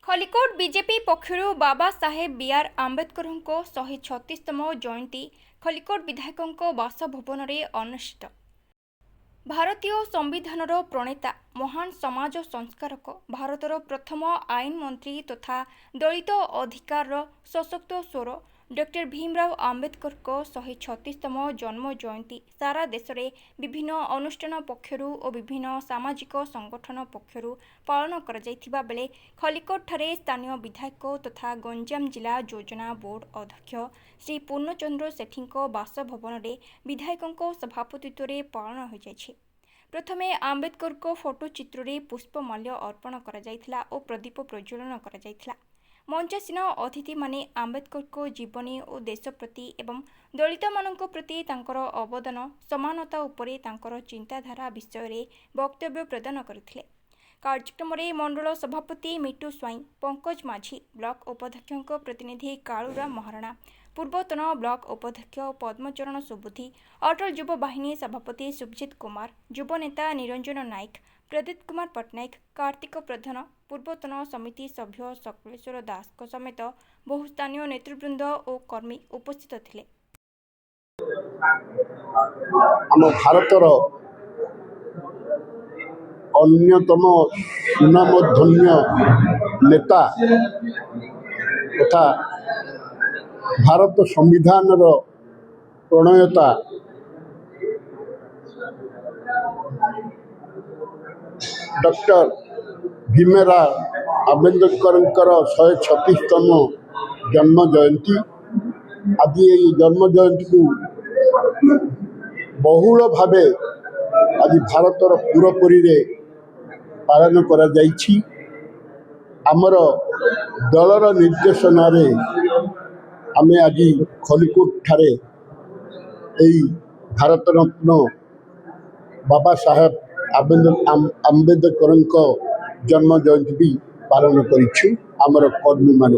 Khallikote BJP पक्षर Baba Saheb B R Ambedkar 136तम जयंती खलिकोट विधायकों बासभवन में अनुष्ठित। भारतीय संविधान प्रणेता महान समाज संस्कारक भारतर प्रथम आईन मंत्री तथा दलित अधिकार सशक्त स्वर डॉक्टर भीमराव आंबेडकर 136तम जन्म जयंती सारा देश में विभिन्न अनुष्ठान पक्षर और विभिन्न सामाजिक संगठन पक्षर पालन कर बेले खलिकोट ठारे स्थानीय विधायक तथा गंजाम जिला योजना बोर्ड अध्यक्ष श्री पूर्णचंद्र सेठी बासभवन में विधायकों सभापतित्व में पालन हो जायछि। प्रथमे आंबेडकर को फोटो चित्र में पुष्पमाल्य अर्पण करा और प्रदीप प्रज्वलन करा। मंचासीन अतिथि माने आंबेडकर को जीवनी और देश प्रति एवं दलित मानक प्रति तांकर अवदान समानता उपरे तांकर चिंताधारा विषय रे वक्तव्य प्रदान करथिले। कार्यक्रम में मंडल सभापति मिटू स्वाई, पंकज माझी, ब्लॉक उपाध्यक्ष प्रतिनिधि कालूराम महाराणा, पूर्वतन ब्लॉक उपाध्यक्ष पद्मचरण सुबुद्धि, अटल युव बाहिनी सभापति सुभजित कुमार, युव नेता निरंजन नायक, प्रदीप कुमार पट्टनायक, कार्तिक प्रधान, पूर्वतन समिति सभ्य सकलेश्वर दास समेत बहु स्थानीय नेतृवृंद और कर्मी उपस्थित थिले। आम भारतर अन्यतम सुनामधन्य नेता तथा भारत संविधान प्रणयता डॉक्टर भीमराव आंबेडकर 136तम जन्म जयंती आज ये जन्म जयंती को बहुल भावे आज भारतर पूरपुरी रे पालन करा जाइछि। आमर दलर निर्देशना रे आमे आज खलिकोट ठारे एई भारत रत्न बाबा साहेब आंबेडकर जन्म जयंती भी पालन करिछु आमर कर्मी मान।